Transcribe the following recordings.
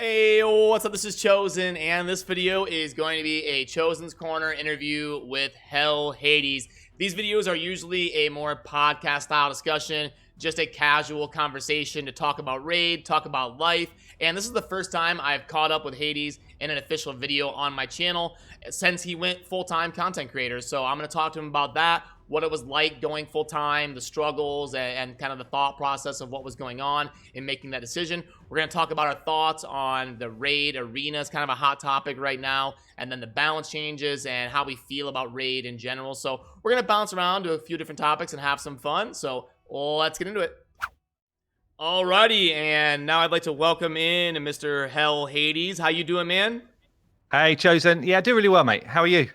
Hey, what's up? This is Chosen, and this video is going to be a ChoseN's Corner interview with HellHades. These videos are usually a more podcast-style discussion, just a casual conversation to talk about Raid, talk about life, and this is the first time I've caught up with Hades in an official video on my channel since he went full-time content creator. So I'm going to talk to him about that, what it was like going full-time, the struggles, and kind of the thought process of what was going on in making that decision. We're going to talk about our thoughts on the Raid arena. It's kind of a hot topic right now, and then the balance changes and how we feel about Raid in general. So we're going to bounce around to a few different topics and have some fun. So let's get into it. Alrighty, and now I'd like to welcome in Mr. HellHades. How you doing, man? Hey, Chosen. Yeah, I do really well, mate. How are you?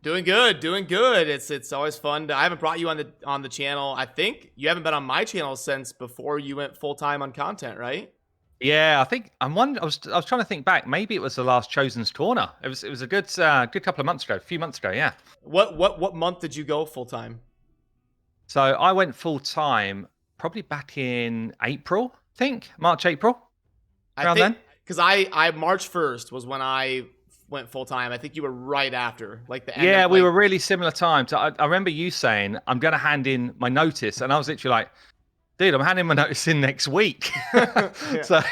Doing good, doing good. It's always fun. I haven't brought you on the channel. I think you haven't been on my channel since before you went full time on content, right? Yeah, I think I was trying to think back. Maybe it was the last Chosen's Corner. It was a good couple of months ago, a few months ago. Yeah. What month did you go full time? So I went full time probably back in April. I think March, April. Around then. Because I March 1st was when I went full time. I think you were right after, like the end. Yeah, we were really similar times. I remember you saying I'm going to hand in my notice, and I was literally like, dude, I'm handing my notice in next week. Yeah. so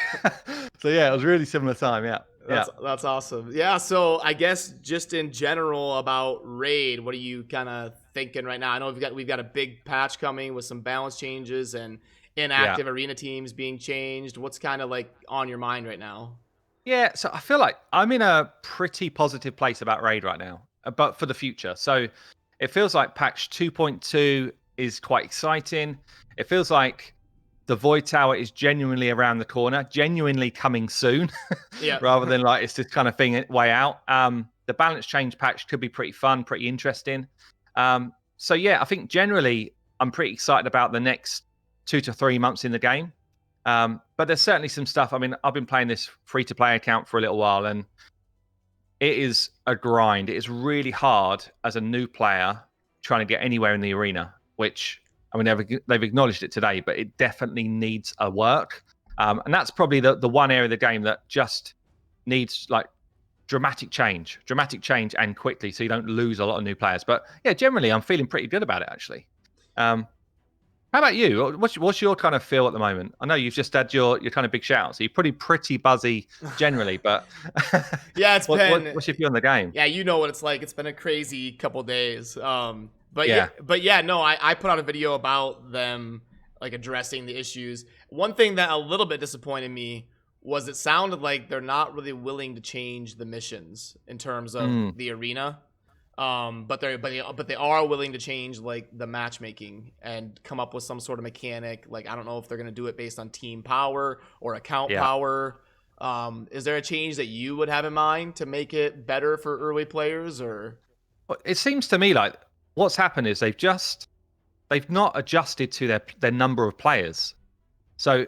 yeah, it was really similar time. Yeah. That's awesome. Yeah, so I guess just in general about Raid, what are you kind of thinking right now? I know we've got a big patch coming with some balance changes and inactive arena teams being changed. What's kind of like on your mind right now? Yeah, so I feel like I'm in a pretty positive place about Raid right now, but for the future. So it feels like patch 2.2 is quite exciting. It feels like the Void Tower is genuinely around the corner, genuinely coming soon, Yeah. rather than like it's this kind of thing way out. The balance change patch could be pretty fun, pretty interesting. So yeah, I think generally I'm pretty excited about the next 2 to 3 months in the game. But there's certainly some stuff. I mean, I've been playing this free-to-play account for a little while, and it is a grind. It is really hard as a new player trying to get anywhere in the arena, which, I mean, they've acknowledged it today, but it definitely needs a work. And that's probably the one area of the game that just needs like dramatic change and quickly, so you don't lose a lot of new players. But yeah, generally, I'm feeling pretty good about it, actually. How about you? What's your kind of feel at the moment? I know you've just had your kind of big shout, so you're pretty buzzy generally, but yeah, it's been. What's your view on the game? Yeah, you know what it's like. It's been a crazy couple days. But yeah, no, I put out a video about them like addressing the issues. One thing that a little bit disappointed me was it sounded like they're not really willing to change the missions in terms of the arena. But they are willing to change like the matchmaking and come up with some sort of mechanic. Like, I don't know if they're going to do it based on team power or account power. Is there a change that you would have in mind to make it better for early players? Or it seems to me like what's happened is they've not adjusted to their number of players. So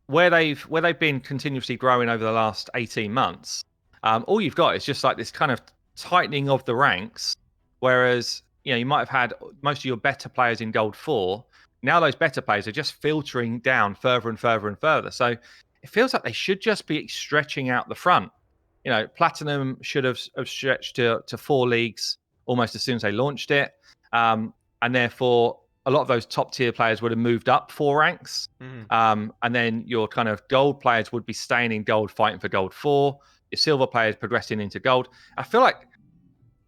where they've been continuously growing over the last 18 months, all you've got is just like this kind of tightening of the ranks, whereas you might have had most of your better players in Gold 4. Now those better players are just filtering down further and further and further. So it feels like they should just be stretching out the front. Platinum should have stretched to 4 leagues almost as soon as they launched it, and therefore a lot of those top tier players would have moved up 4 ranks, and then your kind of gold players would be staying in gold, fighting for Gold 4. Your silver players progressing into gold. I feel like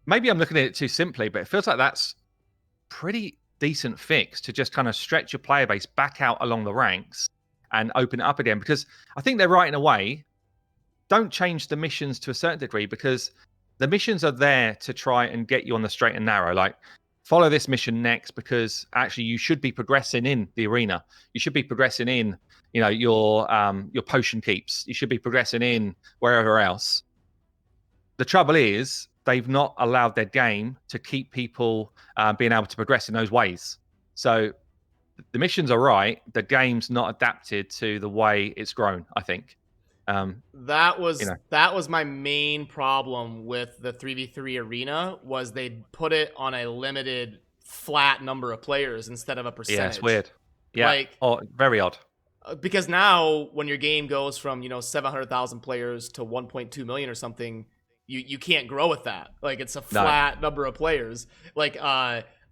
maybe I'm looking at it too simply, but it feels like that's pretty decent fix to just kind of stretch your player base back out along the ranks and open it up again. Because I think they're right in a way. Don't change the missions to a certain degree, because the missions are there to try and get you on the straight and narrow. Like, follow this mission next, because actually you should be progressing in the arena. You should be progressing in your potion keeps. You should be progressing in wherever else. The trouble is they've not allowed their game to keep people being able to progress in those ways. So the missions are right. The game's not adapted to the way it's grown, I think. That was my main problem with the 3v3 arena, was they put it on a limited flat number of players instead of a percentage. Yeah, it's weird. Yeah, very odd. Because now when your game goes from 700,000 players to 1.2 million or something, you can't grow with that. Like, it's a flat number of players. Like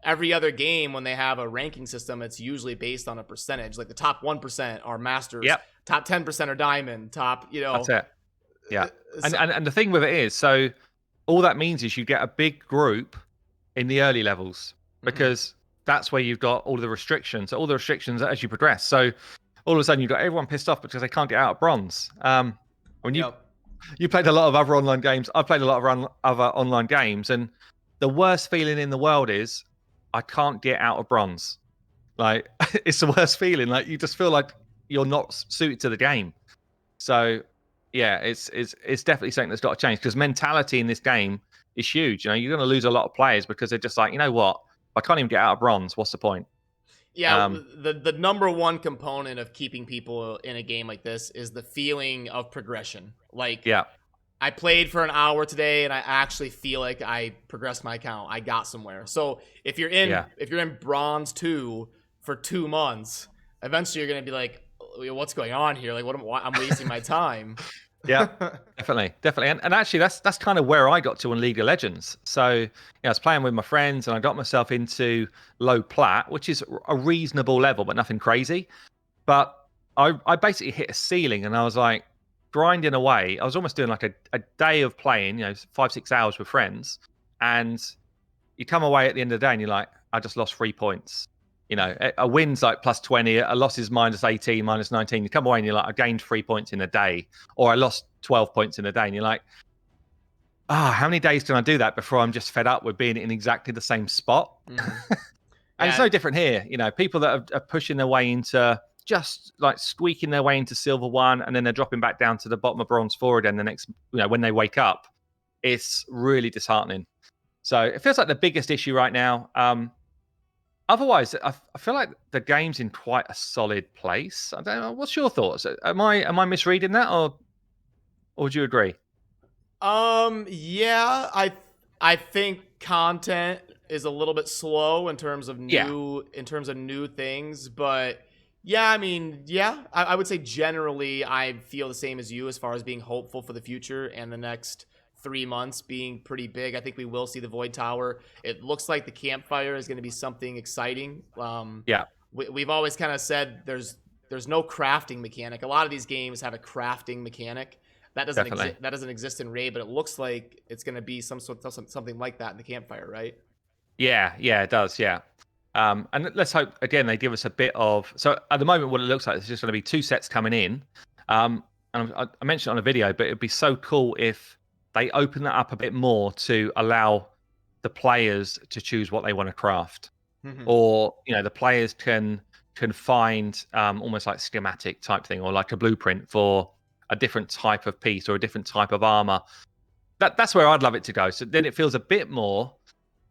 every other game, when they have a ranking system, it's usually based on a percentage. Like the top 1% are masters, top 10% are diamond, top That's it. Yeah. And the thing with it is, so all that means is you get a big group in the early levels, because that's where you've got all the restrictions. All the restrictions as you progress. So all of a sudden you've got everyone pissed off because they can't get out of bronze. When you played a lot of other online games, I've played a lot of other online games, and the worst feeling in the world is I can't get out of bronze. Like, it's the worst feeling. Like, you just feel like you're not suited to the game. So yeah, it's definitely something that's got to change, because mentality in this game is huge. You're going to lose a lot of players because they're just like, you know what? If I can't even get out of bronze, what's the point? Yeah, the number one component of keeping people in a game like this is the feeling of progression. Like, I played for an hour today, and I actually feel like I progressed my account. I got somewhere. So if you're in bronze 2 for 2 months, eventually you're gonna be like, what's going on here? Like, I'm wasting my time. Yeah, definitely. And actually, that's kind of where I got to in League of Legends. So I was playing with my friends, and I got myself into low plat, which is a reasonable level, but nothing crazy. But I basically hit a ceiling, and I was like grinding away. I was almost doing like a day of playing, 5-6 hours with friends, and you come away at the end of the day, and you're like, I just lost 3 points. A win's like +20, a loss is -18, -19. You come away and you're like, I gained 3 points in a day, or I lost 12 points in a day. And you're like, how many days can I do that before I'm just fed up with being in exactly the same spot? And it's no different here. People that are pushing their way into, just like squeaking their way into Silver 1, and then they're dropping back down to the bottom of Bronze 4 again the next, when they wake up. It's really disheartening. So it feels like the biggest issue right now. Otherwise, I feel like the game's in quite a solid place. I don't know. What's your thoughts? Am I misreading that, or would you agree? Yeah, I think content is a little bit slow in terms of new things, but yeah, I mean, I would say generally I feel the same as you as far as being hopeful for the future and the next 3 months being pretty big. I think we will see the Void Tower. It looks like the campfire is going to be something exciting. We've always kind of said there's no crafting mechanic. A lot of these games have a crafting mechanic that doesn't exist in Raid, but it looks like it's going to be something like that in the campfire, right? Yeah, it does. Yeah. And let's hope again they give us a bit of. So at the moment, what it looks like is just going to be 2 sets coming in. And I mentioned it on a video, but it'd be so cool if they open that up a bit more to allow the players to choose what they want to craft, or the players can find almost like schematic type thing, or like a blueprint for a different type of piece or a different type of armor. That's where I'd love it to go. So then it feels a bit more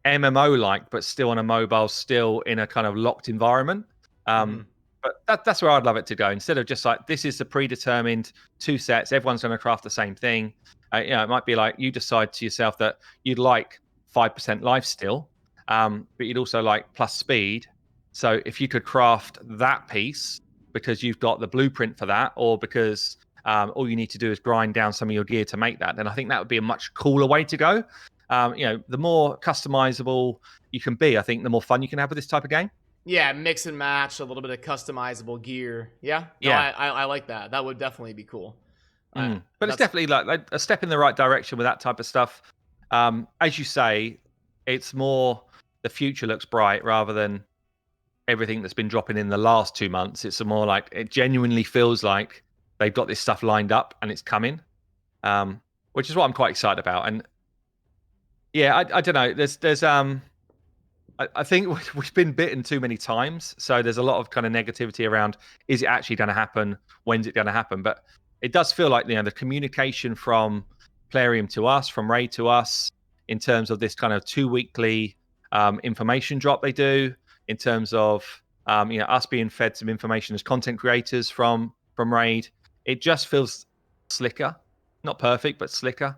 MMO like, but still on a mobile, still in a kind of locked environment. But that's where I'd love it to go, instead of just like, this is the predetermined 2 sets, everyone's going to craft the same thing. It might be like you decide to yourself that you'd like 5% life still, but you'd also like plus speed. So if you could craft that piece because you've got the blueprint for that, or because all you need to do is grind down some of your gear to make that, then I think that would be a much cooler way to go. The more customizable you can be, I think the more fun you can have with this type of game. Yeah, mix and match, a little bit of customizable gear. I like that. That would definitely be cool. But it's definitely like a step in the right direction with that type of stuff. As you say, it's more the future looks bright rather than everything that's been dropping in the last 2 months. It's more like it genuinely feels like they've got this stuff lined up and it's coming, which is what I'm quite excited about. And yeah, I don't know. There's I think we've been bitten too many times, so there's a lot of kind of negativity around, is it actually going to happen? When's it going to happen? But it does feel like the communication from Plarium to us, from Raid to us, in terms of this kind of 2 weekly information drop they do, in terms of us being fed some information as content creators from Raid, it just feels slicker. Not perfect, but slicker.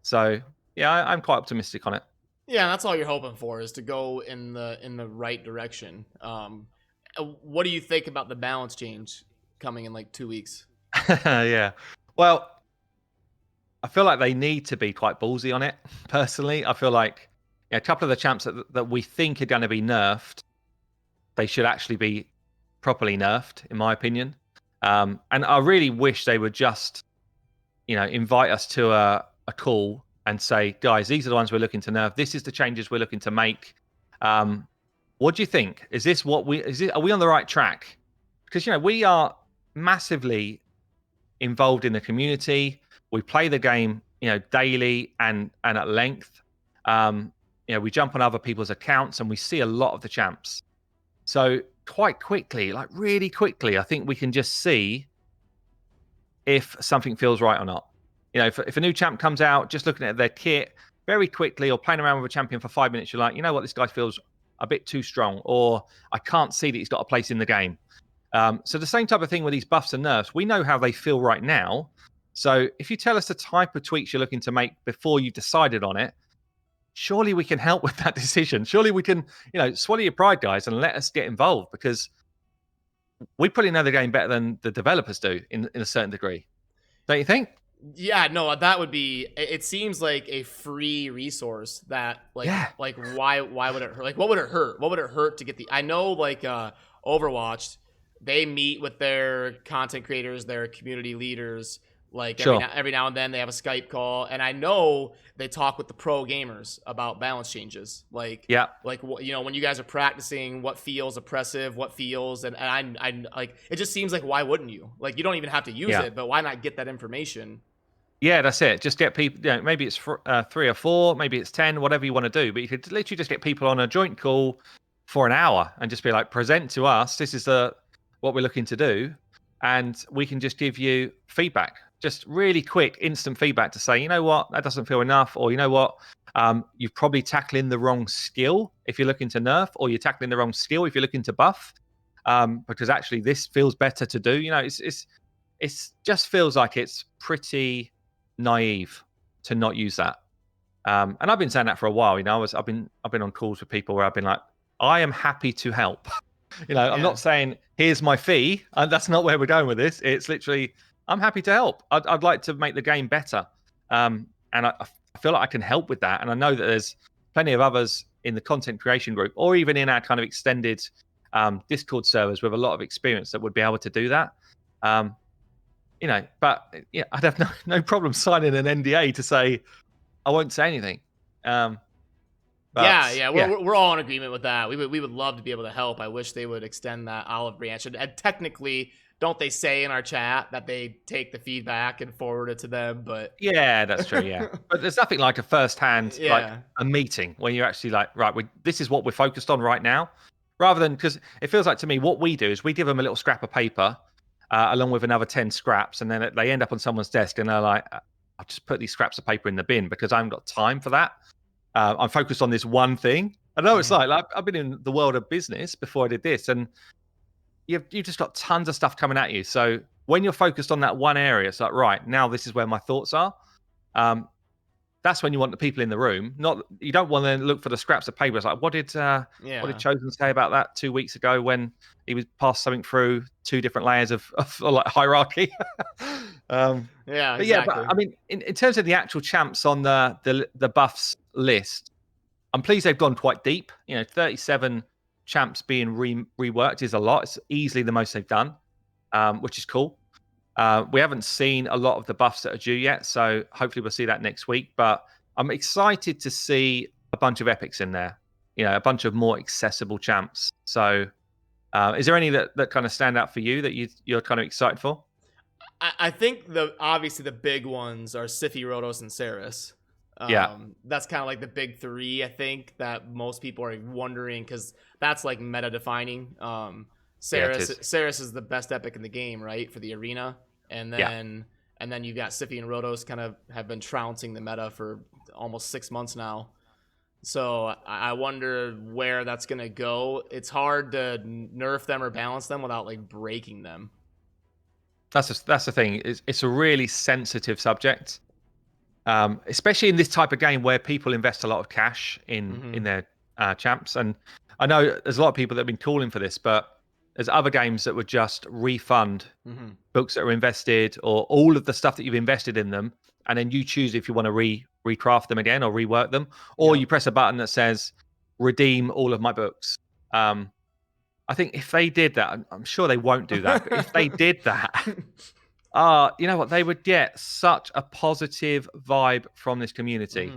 So yeah, I'm quite optimistic on it. Yeah, that's all you're hoping for, is to go in the right direction. What do you think about the balance change? coming in like 2 weeks. Yeah. Well, I feel like they need to be quite ballsy on it. Personally, I feel like a couple of the champs that we think are going to be nerfed, they should actually be properly nerfed, in my opinion. And I really wish they would just, invite us to a call and say, guys, these are the ones we're looking to nerf. This is the changes we're looking to make. What do you think? Are we on the right track? Because we are massively involved in the community. We play the game, daily and at length. We jump on other people's accounts and we see a lot of the champs. So quite quickly, like really quickly, I think we can just see if something feels right or not. If a new champ comes out, just looking at their kit very quickly or playing around with a champion for 5 minutes, you're like, you know what, this guy feels a bit too strong, or I can't see that he's got a place in the game. So the same type of thing with these buffs and nerfs, we know how they feel right now. So if you tell us the type of tweaks you're looking to make before you've decided on it, surely we can help with that decision. Surely we can, swallow your pride, guys, and let us get involved, because we probably know the game better than the developers do in a certain degree. Don't you think? Yeah, no, that would be. It seems like a free resource that, like, Yeah. like why would it hurt? Like, what would it hurt? What would it hurt to get the? I know, like, Overwatch, they meet with their content creators, their community leaders. Like every now and then they have a Skype call, and I know they talk with the pro gamers about balance changes. Like, yeah, like when you guys are practicing, what feels oppressive, what feels, and I like, it just seems like, why wouldn't you? Like, you don't even have to use it, but why not get that information? Yeah, that's it. Just get people. Maybe it's 3 or 4, maybe it's 10, whatever you want to do. But you could literally just get people on a joint call for an hour and just be like, present to us. This is what we're looking to do, and we can just give you feedback. Just really quick, instant feedback to say, you know what, that doesn't feel enough, or you know what, you're probably tackling the wrong skill if you're looking to nerf, or you're tackling the wrong skill if you're looking to buff, because actually this feels better to do. It's just feels like it's pretty naive to not use that. And I've been saying that for a while. I've been on calls with people where I've been like, I am happy to help. I'm not saying here's my fee, and that's not where we're going with this. It's literally, I'm happy to help. I'd like to make the game better. And I feel like I can help with that. And I know that there's plenty of others in the content creation group, or even in our kind of extended Discord servers with a lot of experience that would be able to do that. But I'd have no problem signing an NDA to say I won't say anything. We're all in agreement with that. We would love to be able to help. I wish they would extend that olive branch. And technically, don't they say in our chat that they take the feedback and forward it to them? But yeah, that's true. Yeah, but there's nothing like a first-hand, like a meeting where you're actually like, right, this is what we're focused on right now, rather than, because it feels like to me what we do is we give them a little scrap of paper along with another 10 scraps, and then they end up on someone's desk and they're like, I'll just put these scraps of paper in the bin because I haven't got time for that. I'm focused on this one thing. I know it's like I've been in the world of business before I did this, and you've just got tons of stuff coming at you. So when you're focused on that one area, it's like, right, now this is where my thoughts are. That's when you want the people in the room. You don't want to look for the scraps of paper. It's like, what did Chosen say about that 2 weeks ago when he was passed something through 2 different layers of like hierarchy? Exactly. But I mean, in terms of the actual champs on the buffs list, I'm pleased they've gone quite deep. 37 champs being reworked is a lot. It's easily the most they've done, which is cool. We haven't seen a lot of the buffs that are due yet, so hopefully we'll see that next week. But I'm excited to see a bunch of epics in there, a bunch of more accessible champs. So is there any that kind of stand out for you that you're kind of excited for? I think obviously the big ones are Sify, Rotos, and Saris. That's kind of like the big 3, I think, that most people are wondering, because that's like meta defining. Saris is the best epic in the game, right, for the arena, and then you've got Sify and Rotos kind of have been trouncing the meta for almost 6 months now. So I wonder where that's gonna go. It's hard to nerf them or balance them without like breaking them. That's the thing. It's a really sensitive subject, especially in this type of game where people invest a lot of cash in their champs. And I know there's a lot of people that have been calling for this, but There's other games that would just refund Mm-hmm. books that are invested or all of the stuff that you've invested in them, and then you choose if you want to recraft them again or rework them, or you press a button that says redeem all of my books. I think if they did that, I'm sure they won't do that, but if they did that, you know what, they would get such a positive vibe from this community.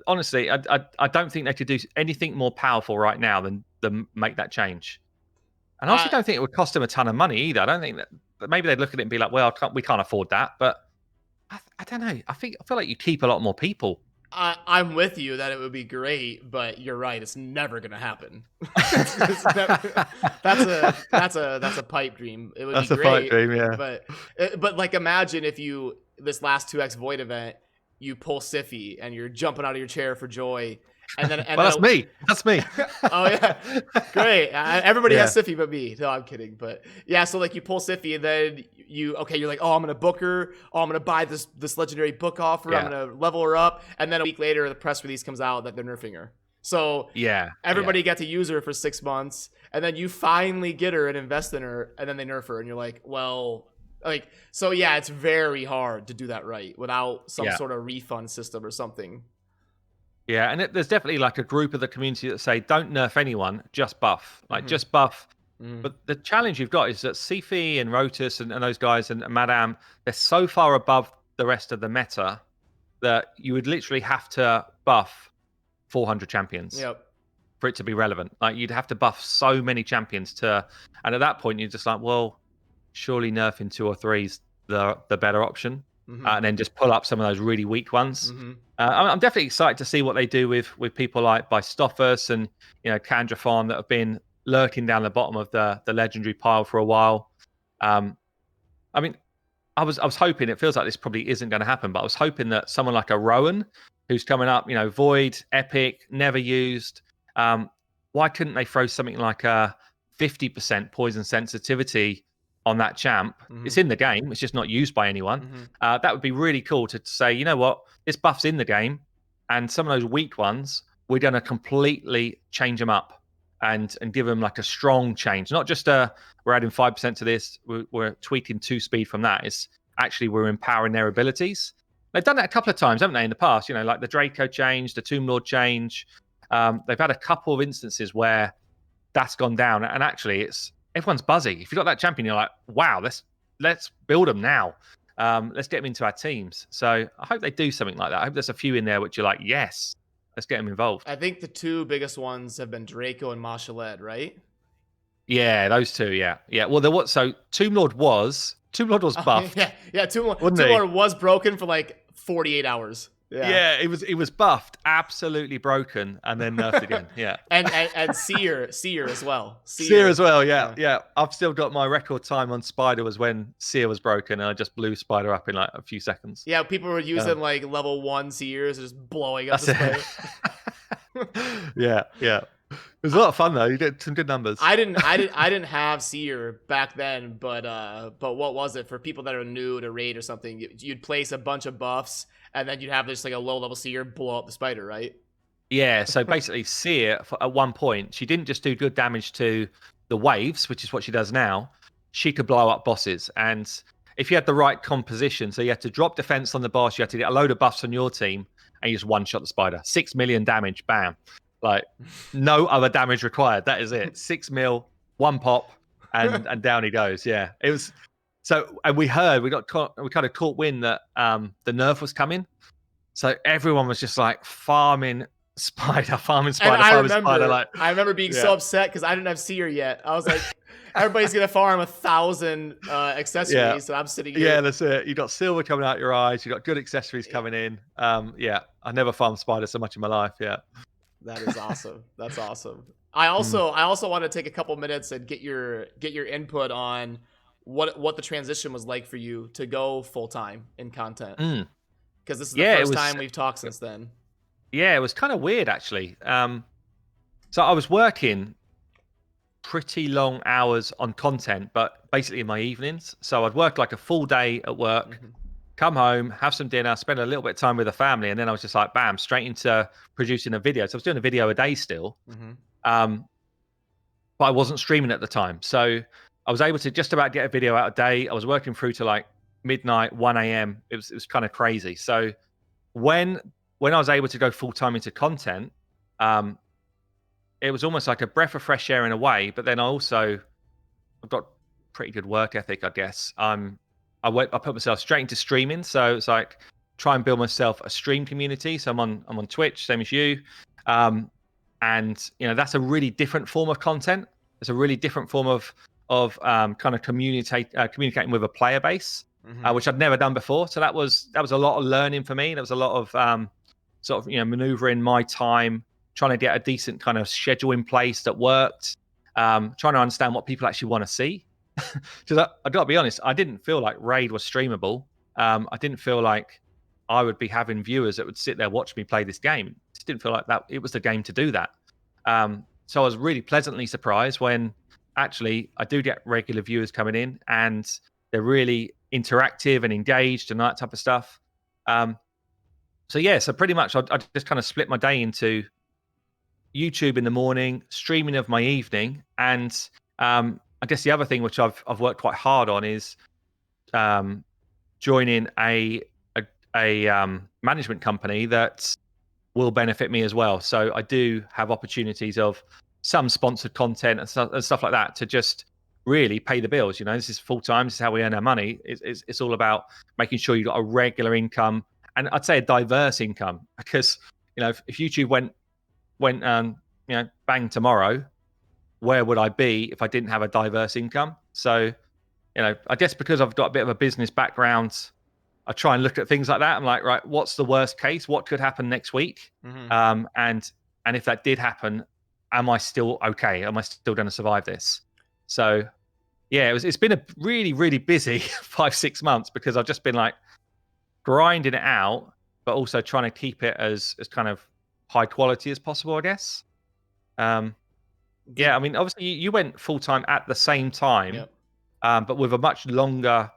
Honestly, I don't think they could do anything more powerful right now than make that change. And I also don't think it would cost them a ton of money either. I don't think that maybe they'd look at it and be like, well, we can't afford that. But I don't know. I feel like you keep a lot more people. I'm with you that it would be great, but you're right. It's never gonna happen. That's a pipe dream. It would be great. That's a pipe dream, yeah. But like, imagine if this last 2x Void event, you pull Siffy and you're jumping out of your chair for joy. And then, that's me. That's me. Oh yeah, great. Everybody has Siffy but me. No, I'm kidding. But yeah, so like you pull Siffy and then you're like, oh, I'm gonna book her. Oh, I'm gonna buy this legendary book offer. I'm gonna level her up. And then a week later, the press release comes out that they're nerfing her. So everybody got to use her for 6 months, and then you finally get her and invest in her, and then they nerf her, and you're like, well. Like, so yeah, it's very hard to do that right without some sort of refund system or something. Yeah, and there's definitely like a group of the community that say, don't nerf anyone, just buff. Like, just buff. But the challenge you've got is that Sifi and Rotus and those guys and Madame, they're so far above the rest of the meta that you would literally have to buff 400 champions for it to be relevant. Like, you'd have to buff so many champions and at that point, you're just like, well, surely nerfing 2 or 3's the better option. And then just pull up some of those really weak ones. I'm definitely excited to see what they do with people like Stoffus and Kandrafon that have been lurking down the bottom of the legendary pile for a while. I mean, I was hoping, it feels like this probably isn't going to happen, but I was hoping that someone like a Rowan, who's coming up, Void, Epic, never used. Why couldn't they throw something like a 50% poison sensitivity on that champ? It's in the game, it's just not used by anyone. That would be really cool to say, you know what, this buff's in the game, and some of those weak ones, we're going to completely change them up and give them like a strong change. Not just we're adding 5% to this, we're tweaking 2 speed from that. It's actually we're empowering their abilities. They've done that a couple of times, haven't they, in the past? Like the Draco change, the Tomb Lord change. They've had a couple of instances where that's gone down, and actually everyone's buzzy. If you've got that champion, you're like, wow, let's build them now. Let's get them into our teams. So I hope they do something like that. I hope there's a few in there which you're like, yes, let's get them involved. I think the 2 biggest ones have been Draco and Mashaled, right? Yeah, those 2, yeah. Well, so Tomb Lord was buffed. Tomb Lord was broken for like 48 hours. Yeah, it was buffed, absolutely broken, and then nerfed again. Yeah, and Seer as well. Seer as well. Yeah. I've still got my record time on Spider was when Seer was broken, and I just blew Spider up in like a few seconds. Yeah, people were using like level 1 Seers, just blowing up the Spider. Yeah. It was a lot of fun though. You did some good numbers. I didn't have Seer back then, but what was it for people that are new to raid or something? You'd place a bunch of buffs, and then you'd have this like a low level Seer blow up the Spider, right? Yeah. So basically, Seer at one point, she didn't just do good damage to the waves, which is what she does now. She could blow up bosses, and if you had the right composition, so you had to drop defense on the boss, you had to get a load of buffs on your team, and you just one shot the Spider. 6 million damage, bam. Like, no other damage required. That is it. 6 mil, 1 pop, and down he goes. Yeah, it was. So, and we kind of caught wind that the nerf was coming. So everyone was just like farming Spider. I remember being so upset because I didn't have Seer yet. I was like, everybody's gonna farm 1,000 accessories, and I'm sitting here. Yeah, that's it. You got silver coming out your eyes. You got good accessories coming in. I never farmed Spider so much in my life. Yeah. That is awesome. That's awesome. I also want to take a couple minutes and get your input on what the transition was like for you to go full time in content. Because this is the first time we've talked since then. Yeah, it was kind of weird actually. So I was working pretty long hours on content, but basically in my evenings. So I'd work like a full day at work. Come home, have some dinner, spend a little bit of time with the family, and then I was just like, bam, straight into producing a video. So I was doing a video a day still. but I wasn't streaming at the time. So I was able to just about get a video out a day. I was working through to like midnight, 1 a.m. It was kind of crazy. So when I was able to go full time into content, it was almost like a breath of fresh air in a way. But then I've got pretty good work ethic, I guess. I put myself straight into streaming. So it's like try and build myself a stream community. So I'm on Twitch, same as you. And that's a really different form of content. It's a really different form of kind of communicating with a player base, which I'd never done before. So that was a lot of learning for me. There was a lot of sort of maneuvering my time, trying to get a decent kind of schedule in place that worked, trying to understand what people actually want to see. Because I got to be honest, I didn't feel like Raid was streamable. I didn't feel like I would be having viewers that would sit there watch me play this game. Just didn't feel like that it was the game to do that. So I was really pleasantly surprised when actually I do get regular viewers coming in and they're really interactive and engaged and that type of stuff. So pretty much I just kind of split my day into YouTube in the morning, streaming of my evening, and I guess the other thing which I've worked quite hard on is joining a management company that will benefit me as well. So I do have opportunities of some sponsored content and stuff like that to just really pay the bills. This is full time. This is how we earn our money. It's all about making sure you've got a regular income, and I'd say a diverse income, because if YouTube went bang tomorrow, where would I be if I didn't have a diverse income? So I guess because I've got a bit of a business background, I try and look at things like that. I'm like, right, what's the worst case? What could happen next week? And if that did happen, am I still okay? Am I still going to survive this? So yeah, it's been a really, really busy 5-6 months, because I've just been like grinding it out, but also trying to keep it as kind of high quality as possible, I guess. Yeah, I mean, obviously you went full time at the same time, but with a much longer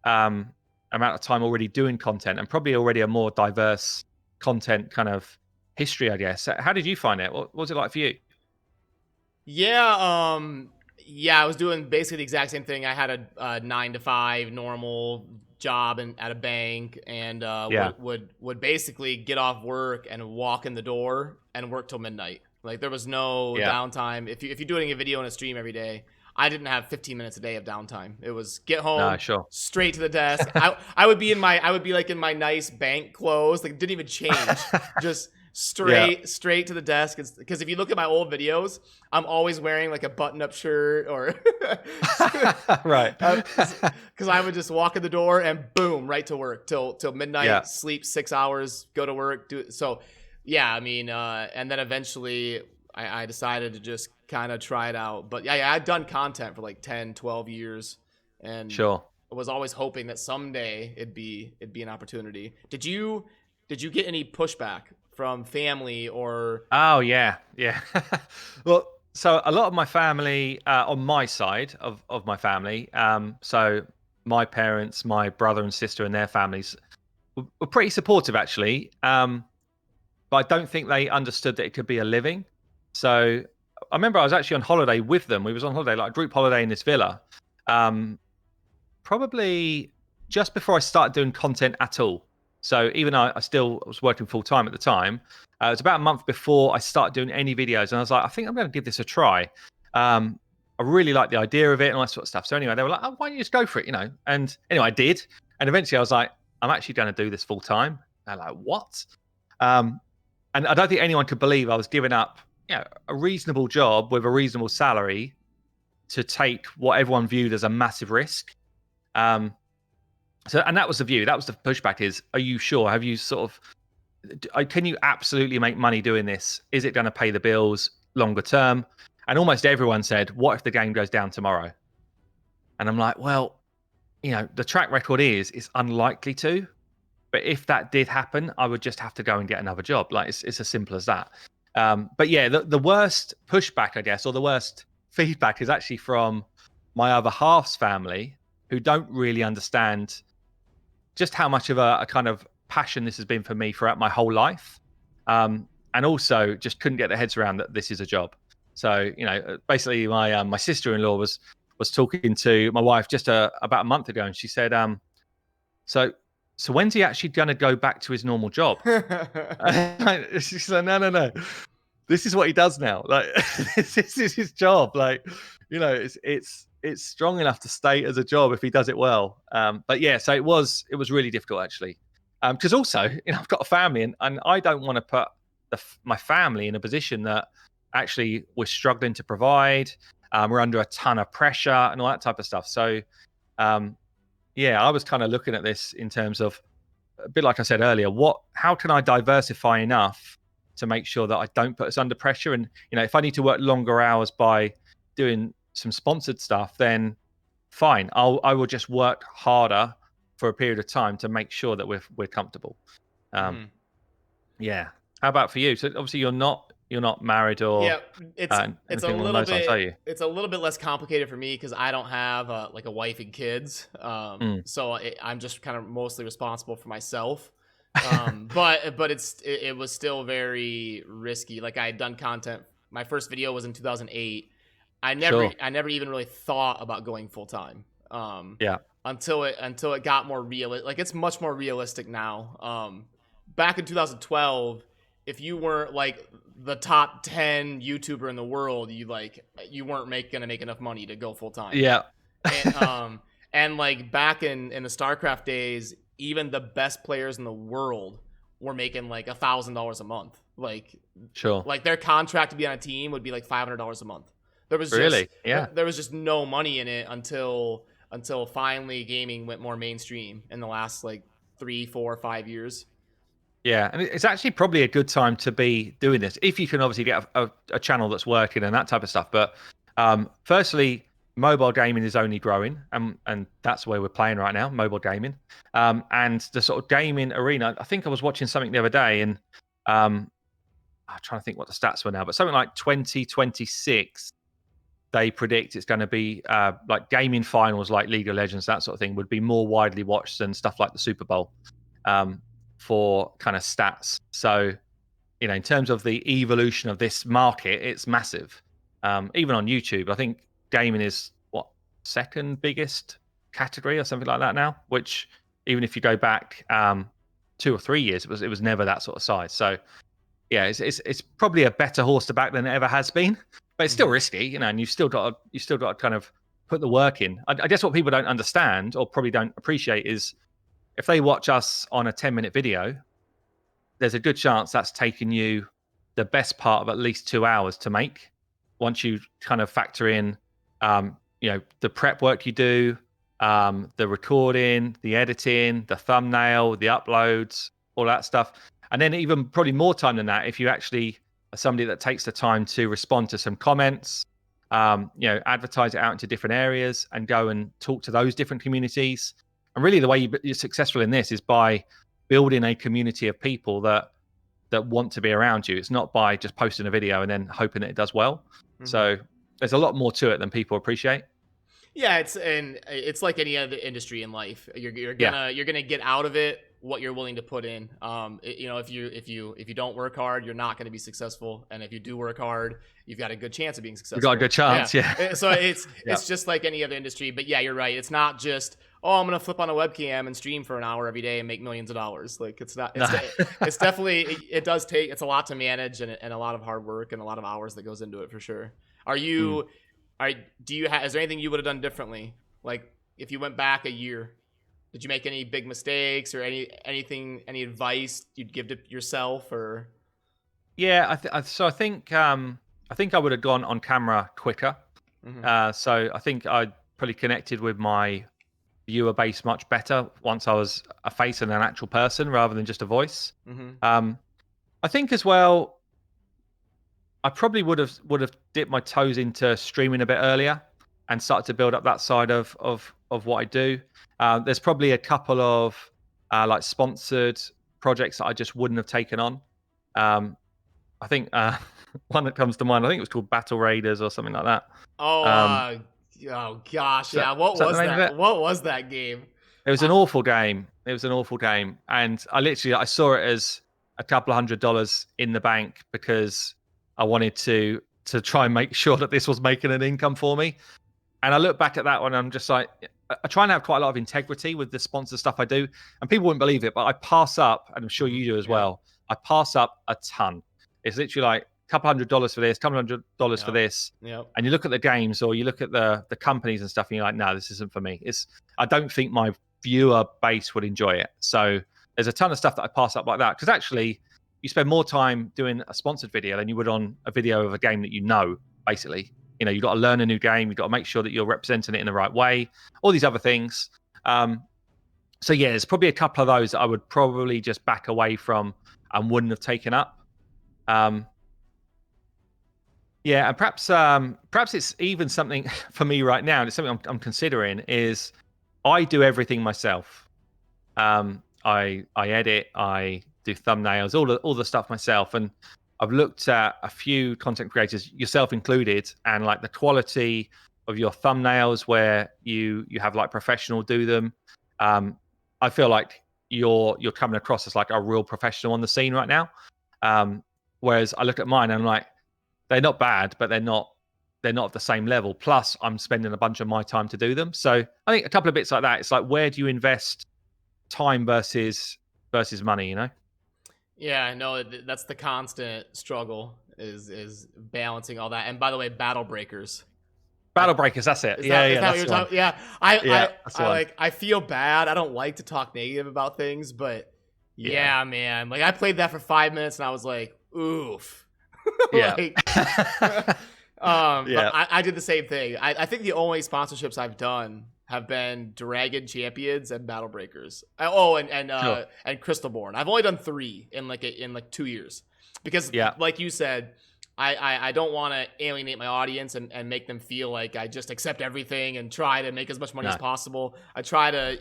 amount of time already doing content, and probably already a more diverse content kind of history, I guess. How did you find it? What was it like for you? Yeah, I was doing basically the exact same thing. I had a 9-to-5 normal job at a bank, and would basically get off work and walk in the door and work till midnight. Like there was no downtime. If you're doing a video and a stream every day, I didn't have 15 minutes a day of downtime. It was get home, straight to the desk. I would be like in my nice bank clothes, like didn't even change, just straight to the desk. Because if you look at my old videos, I'm always wearing like a button-up shirt or right. Because I would just walk in the door and boom, right to work till midnight. Sleep 6 hours, go to work, do so. Yeah, I mean, and then eventually I decided to just kind of try it out. But yeah, I'd done content for like 10, 12 years, and I was always hoping that someday it'd be an opportunity. Did you get any pushback from family or? Oh yeah. Well, so a lot of my family on my side of my family, so my parents, my brother and sister and their families were pretty supportive actually. But I don't think they understood that it could be a living. So I remember I was actually on holiday with them. We was on holiday, like a group holiday in this villa, probably just before I started doing content at all. So even though I still was working full time at the time, it was about a month before I started doing any videos. And I was like, I think I'm going to give this a try. I really like the idea of it and all that sort of stuff. So anyway, they were like, oh, why don't you just go for it, And anyway, I did. And eventually I was like, I'm actually going to do this full time. They're like, what? And I don't think anyone could believe I was giving up, a reasonable job with a reasonable salary to take what everyone viewed as a massive risk. And that was the view. That was the pushback: is, are you sure? Have you can you absolutely make money doing this? Is it going to pay the bills longer term? And almost everyone said, what if the game goes down tomorrow? And I'm like, well, the track record is it's unlikely to. But if that did happen, I would just have to go and get another job. Like it's as simple as that. But yeah, the worst pushback, I guess, or the worst feedback is actually from my other half's family, who don't really understand just how much of a kind of passion this has been for me throughout my whole life. And also just couldn't get their heads around that this is a job. So basically, my sister-in-law was talking to my wife just about a month ago, and she said, so when's he actually going to go back to his normal job? She said, no. This is what he does now. Like this is his job. Like, it's strong enough to stay as a job if he does it well. But yeah, so it was really difficult actually. Because also, I've got a family, and I don't want to put my family in a position that actually we're struggling to provide. We're under a ton of pressure and all that type of stuff. So, yeah, I was kind of looking at this in terms of a bit like I said earlier. How can I diversify enough to make sure that I don't put us under pressure? And if I need to work longer hours by doing some sponsored stuff, then fine. I will just work harder for a period of time to make sure that we're comfortable. Yeah. How about for you? So obviously you're not married or it's a along little those lines, are bit you? it's a little bit less complicated for me because I don't have like a wife and kids. So I'm just kind of mostly responsible for myself. But it was still very risky. Like I had done content. My first video was in 2008. I never even really thought about going full time. Until it got more real. Like it's much more realistic now. Back in 2012, if you weren't like the top 10 YouTuber in the world, you weren't gonna make enough money to go full time. Yeah. And like back in the StarCraft days, even the best players in the world were making like $1,000 a month. Like their contract to be on a team would be like $500 a month. There was there was just no money in it until finally gaming went more mainstream in the last like 3, 4, 5 years. Yeah, and it's actually probably a good time to be doing this if you can obviously get a channel that's working and that type of stuff. But firstly, mobile gaming is only growing, and that's where we're playing right now, mobile gaming. And the sort of gaming arena, I think I was watching something the other day, and I'm trying to think what the stats were now, but something like 2026, they predict it's going to be like gaming finals like League of Legends, that sort of thing, would be more widely watched than stuff like the Super Bowl. For kind of stats. So, in terms of the evolution of this market, it's massive. Even on YouTube, I think gaming is second biggest category or something like that now, which even if you go back 2 or 3 years, it was never that sort of size. So yeah, it's probably a better horse to back than it ever has been, but it's still risky, and you've still got to kind of put the work in. I guess what people don't understand or probably don't appreciate is if they watch us on a 10-minute video, there's a good chance that's taken you the best part of at least 2 hours to make. Once you kind of factor in, the prep work you do, the recording, the editing, the thumbnail, the uploads, all that stuff. And then even probably more time than that, if you actually are somebody that takes the time to respond to some comments, advertise it out into different areas and go and talk to those different communities. And really the way you're successful in this is by building a community of people that want to be around you. It's not by just posting a video and then hoping that it does well. So there's a lot more to it than people appreciate. Yeah, it's like any other industry in life. You're gonna get out of it what you're willing to put in. If you don't work hard, you're not going to be successful, and if you do work hard, you've got a good chance of being successful. You got a good chance, yeah. So it's just like any other industry. But yeah, you're right. It's not just I'm gonna flip on a webcam and stream for an hour every day and make millions of dollars. Like it's not. It's definitely it does take. It's a lot to manage and a lot of hard work and a lot of hours that goes into it for sure. Is there anything you would have done differently? Like if you went back a year, did you make any big mistakes or any advice you'd give to yourself or? Yeah, I think I would have gone on camera quicker. So I think I probably connected with my viewer base much better once I was a face and an actual person rather than just a voice. I think as well, I probably would have dipped my toes into streaming a bit earlier and started to build up that side of what I do. There's probably a couple of like sponsored projects that I just wouldn't have taken on. I think one that comes to mind, I think it was called Battle Raiders or something like that. Oh gosh, yeah. What was that? What was that game? It was an awful game. And I saw it as a couple of $100 in the bank because I wanted to to try and make sure that this was making an income for me. And I look back at that one, and I'm just like, I try and have quite a lot of integrity with the sponsor stuff I do. And people wouldn't believe it, but I pass up, and I'm sure you do as well. I pass up a ton. It's literally like a couple $100 for this, couple $100 for this. And you look at the games, or you look at the companies and stuff, and you're like, no, this isn't for me. I don't think my viewer base would enjoy it. So there's a ton of stuff that I pass up like that, because actually you spend more time doing a sponsored video than you would on a video of a game that you know, basically. You know, you've got to learn a new game. You've got to make sure that you're representing it in the right way, all these other things. So yeah, there's probably a couple of those that I would probably just back away from and wouldn't have taken up. Yeah, and perhaps it's even something for me right now, and it's something I'm considering, is I do everything myself. I edit, I do thumbnails, all the stuff myself, and I've looked at a few content creators, yourself included, and like the quality of your thumbnails where you have like professional do them. I feel like you're coming across as like a real professional on the scene right now. Whereas I look at mine and I'm like, they're not bad, but they're not at the same level. Plus, I'm spending a bunch of my time to do them. So I think a couple of bits like that. It's like, where do you invest time versus money? You know? Yeah, no, that's the constant struggle is balancing all that. And by the way, Battle Breakers. That's it. Yeah, that's what you're talking. Yeah, I feel bad. I don't like to talk negative about things, but yeah, man. Like, I played that for 5 minutes and I was like, oof. Yeah. But I did the same thing. I think the only sponsorships I've done have been Dragon Champions and Battle Breakers. And Crystalborn. I've only done 3 in like 2 years, because like you said, I don't want to alienate my audience and make them feel like I just accept everything and try to make as much money as possible. I try to,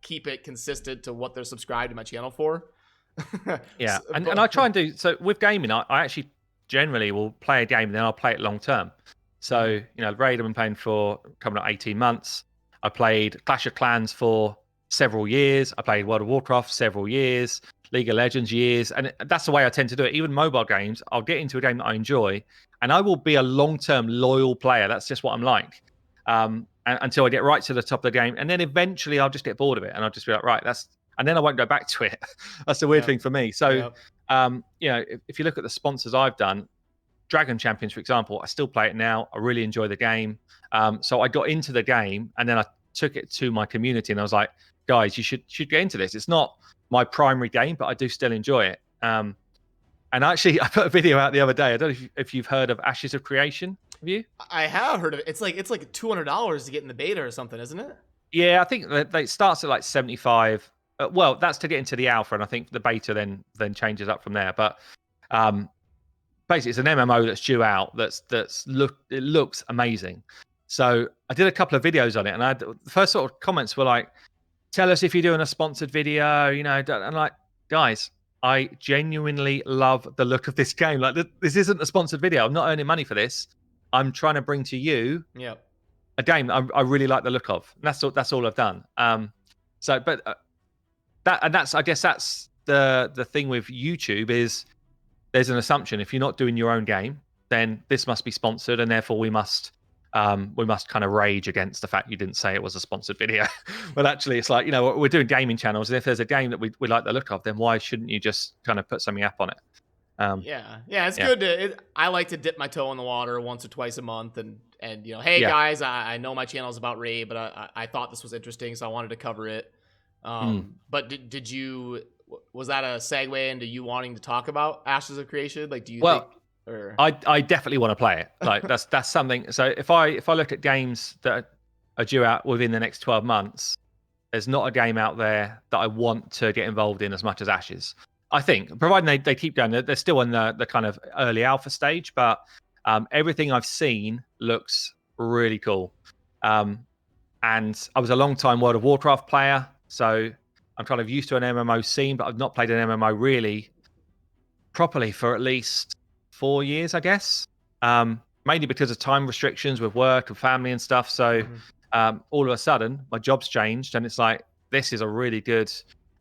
keep it consistent to what they're subscribed to my channel for. Yeah, and I try and do so with gaming. I actually generally will play a game and then I'll play it long term. So Raid I've been playing for coming up 18 months. I played Clash of Clans for several years. I played World of Warcraft several years, League of Legends years, and that's the way I tend to do it. Even mobile games, I'll get into a game that I enjoy, and I will be a long-term loyal player. That's just what I'm like, and until I get right to the top of the game, and then eventually I'll just get bored of it, and I'll just be like, right, and then I won't go back to it. That's the weird thing for me. So, if you look at the sponsors I've done, Dragon Champions, for example, I still play it now. I really enjoy the game. So I got into the game, and then I took it to my community, and I was like, guys, you should get into this. It's not my primary game, but I do still enjoy it. And actually, I put a video out the other day. I don't know if you've heard of Ashes of Creation. Have you? I have heard of it. It's like $200 to get in the beta or something, isn't it? Yeah, I think that it starts at like 75. Well, that's to get into the alpha, and I think the beta then changes up from there. But basically, it's an MMO that's due out. It looks amazing. So I did a couple of videos on it, and the first sort of comments were like, "Tell us if you're doing a sponsored video." I'm like, guys, I genuinely love the look of this game. Like, this isn't a sponsored video. I'm not earning money for this. I'm trying to bring to you a game that I really like the look of. And that's all I've done. I guess that's the thing with YouTube is there's an assumption if you're not doing your own game, then this must be sponsored, and therefore we must kind of rage against the fact you didn't say it was a sponsored video. But actually, it's like, we're doing gaming channels, and if there's a game that we like the look of, then why shouldn't you just kind of put something up on it? It's good I like to dip my toe in the water once or twice a month, and hey guys, I know my channel is about Raid, but I thought this was interesting, so I wanted to cover it. But was that a segue into you wanting to talk about Ashes of Creation? Like, do you think? Or... I definitely want to play it. Like, that's something. So if I look at games that are due out within the next 12 months, there's not a game out there that I want to get involved in as much as Ashes. I think, providing they keep going, they're still in the kind of early alpha stage, but everything I've seen looks really cool. And I was a long-time World of Warcraft player, so I'm kind of used to an MMO scene, but I've not played an MMO really properly for at least 4 years, I guess. Mainly because of time restrictions with work and family and stuff. So all of a sudden, my job's changed, and it's like, this is a really good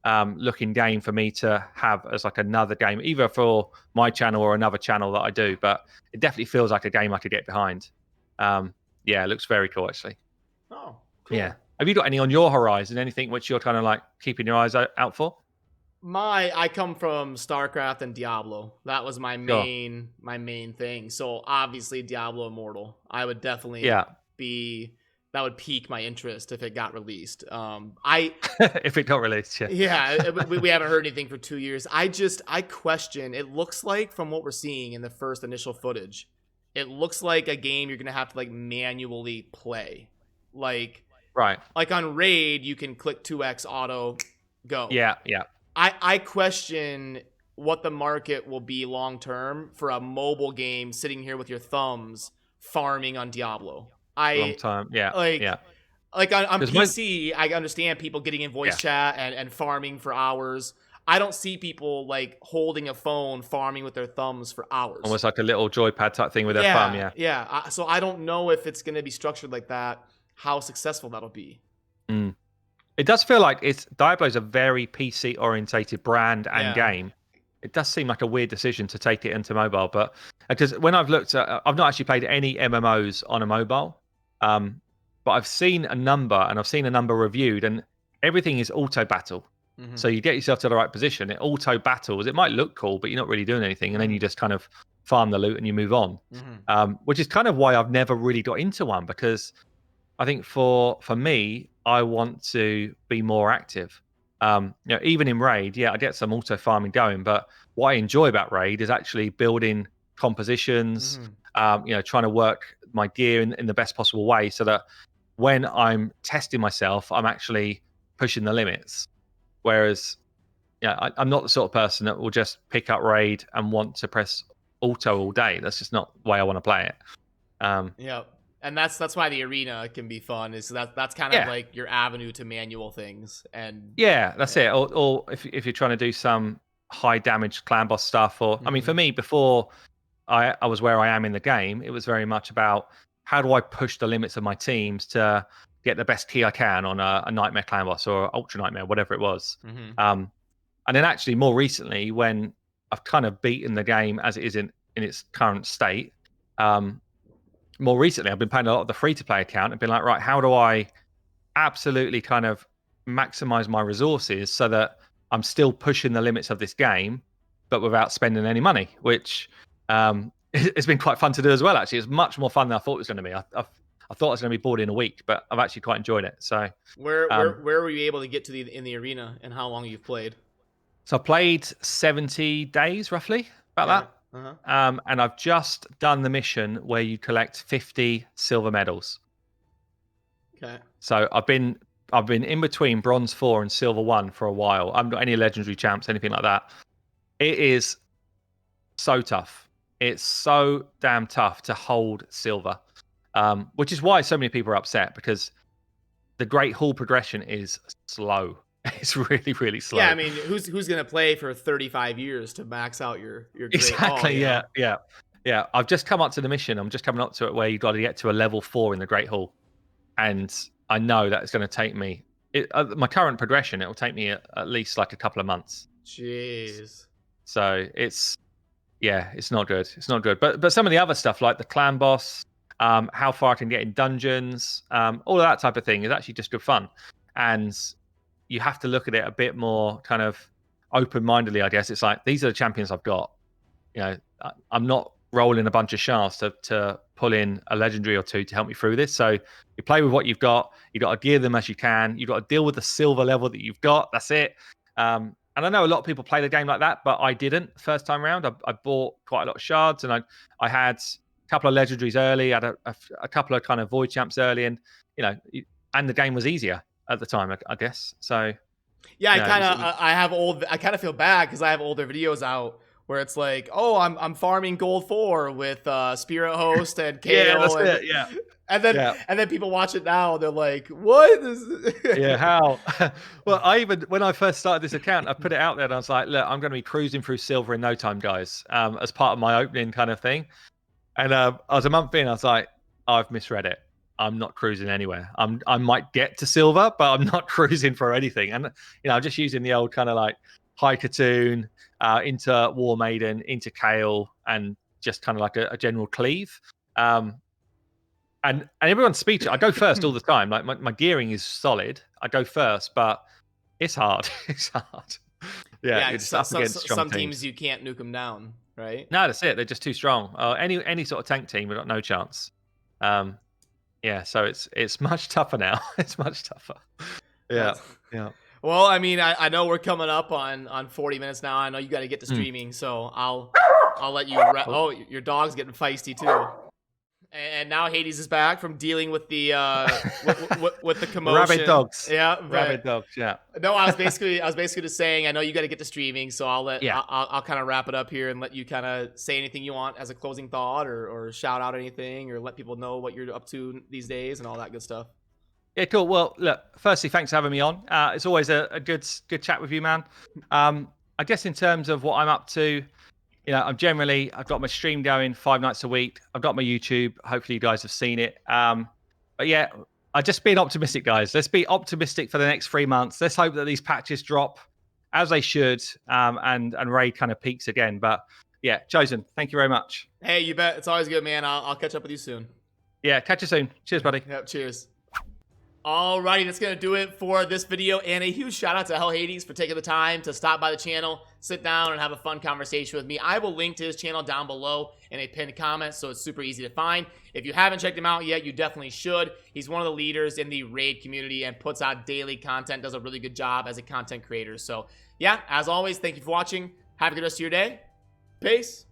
looking game for me to have as like another game, either for my channel or another channel that I do. But it definitely feels like a game I could get behind. Yeah, it looks very cool actually. Oh, cool. Yeah. Have you got any on your horizon? Anything which you're kind of like keeping your eyes out for? I come from StarCraft and Diablo. That was my main thing. So obviously Diablo Immortal. I would definitely that would pique my interest if it got released. If it got released, we haven't heard anything for 2 years. I question. It looks like from what we're seeing in the first initial footage, it looks like a game you're gonna have to like manually play. Like on Raid, you can click 2x auto go. Yeah. I question what the market will be long term for a mobile game sitting here with your thumbs farming on Diablo. Long time, Like on PC, I understand people getting in voice chat and farming for hours. I don't see people like holding a phone farming with their thumbs for hours. Almost like a little joypad type thing with their thumb, So I don't know if it's going to be structured like that, how successful that'll be. It does feel like Diablo's a very PC orientated brand and game. It does seem like a weird decision to take it into mobile, but because when I've looked at, I've not actually played any MMOs on a mobile, but I've seen a number and I've seen a number reviewed, and everything is auto battle. So you get yourself to the right position, it auto battles. It might look cool, but you're not really doing anything, and then you just kind of farm the loot and you move on. Which is kind of why I've never really got into one, because I think for me, I want to be more active. Even in Raid, I get some auto farming going, but what I enjoy about Raid is actually building compositions, trying to work my gear in the best possible way, so that when I'm testing myself, I'm actually pushing the limits. Whereas, I'm not the sort of person that will just pick up Raid and want to press auto all day. That's just not the way I want to play it. And that's why the arena can be fun. Is that's kind of like your avenue to manual things. And that's it. Or if you're trying to do some high damage clan boss stuff, or I mean, for me, before I was where I am in the game, it was very much about how do I push the limits of my teams to get the best key I can on a nightmare clan boss or ultra nightmare, whatever it was. And then actually more recently, when I've kind of beaten the game as it is in its current state, more recently I've been playing a lot of the free-to-play account and been like, right, how do I absolutely kind of maximize my resources so that I'm still pushing the limits of this game, but without spending any money, which it's been quite fun to do as well, actually. It's much more fun than I thought it was going to be. I thought I was going to be bored in a week, but I've actually quite enjoyed it. So where were you able to get to in the arena, and how long you've played? So I played 70 days roughly, about that. And I've just done the mission where you collect 50 silver medals. Okay. So I've been in between bronze 4 and silver 1 for a while. I haven't got any legendary champs, anything like that. It is so tough. It's so damn tough to hold silver, which is why so many people are upset, because the Great Hall progression is slow. It's really, really slow. Yeah, I mean, who's going to play for 35 years to max out your Great exactly, Hall? Yeah. I've just come up to the mission. I'm just coming up to it where you've got to get to a level 4 in the Great Hall. And I know that it's going to take me, my current progression, it will take me at least like a couple of months. Jeez. So it's not good. It's not good. But some of the other stuff, like the clan boss, how far I can get in dungeons, all of that type of thing is actually just good fun. And you have to look at it a bit more kind of open-mindedly, I guess. It's like, these are the champions I've got. I'm not rolling a bunch of shafts to pull in a legendary or two to help me through this. So you play with what you've got. You got to gear them as you can. You've got to deal with the silver level that you've got. That's it. And I know a lot of people play the game like that, but I didn't first time around. I bought quite a lot of shards, and I had a couple of legendaries early. I had a couple of kind of void champs early, and and the game was easier at the time, I guess. So yeah, I kind of feel bad because I have older videos out where it's like, oh, I'm farming gold 4 with Spirit Host and Kale. And then people watch it now and they're like, what? How? Well, when I first started this account, I put it out there and I was like, look, I'm going to be cruising through silver in no time, guys, as part of my opening kind of thing. And I was a month in, I was like, I've misread it. I'm not cruising anywhere. I might get to silver, but I'm not cruising for anything. And I'm just using the old kind of like high Katoon into War Maiden, into Kale, and just kind of like a general cleave. And everyone's speech. I go first all the time. Like my gearing is solid. I go first, but it's hard. It's hard. Yeah, it's up against strong some teams you can't nuke them down, right? No, that's it. They're just too strong. Any sort of tank team, we've got no chance. Yeah, so it's much tougher now. It's much tougher. Yeah, yeah. Well, I mean, I know we're coming up on 40 minutes now. I know you got to get to streaming, so I'll let you. Oh, your dog's getting feisty too. And now Hades is back from dealing with the with the commotion. Rabid dogs. Yeah, rabid dogs. Yeah. No, I was basically just saying I know you got to get to streaming, so Yeah. I'll kind of wrap it up here and let you kind of say anything you want as a closing thought, or shout out anything, or let people know what you're up to these days and all that good stuff. Yeah, cool. Well, look, firstly, thanks for having me on. It's always a good chat with you, man. I guess in terms of what I'm up to, I've got my stream going 5 nights a week. I've got my YouTube. Hopefully you guys have seen it. But yeah, I just being optimistic, guys. Let's be optimistic for the next 3 months. Let's hope that these patches drop as they should, and Raid kind of peaks again. But yeah, Chosen, thank you very much. Hey, you bet. It's always good, man. I'll catch up with you soon. Yeah, catch you soon. Cheers, buddy. Yep, cheers. Alrighty, that's going to do it for this video, and a huge shout out to HellHades for taking the time to stop by the channel, sit down, and have a fun conversation with me. I will link to his channel down below in a pinned comment, so it's super easy to find. If you haven't checked him out yet, you definitely should. He's one of the leaders in the Raid community and puts out daily content, does a really good job as a content creator. So yeah, as always, thank you for watching. Have a good rest of your day. Peace.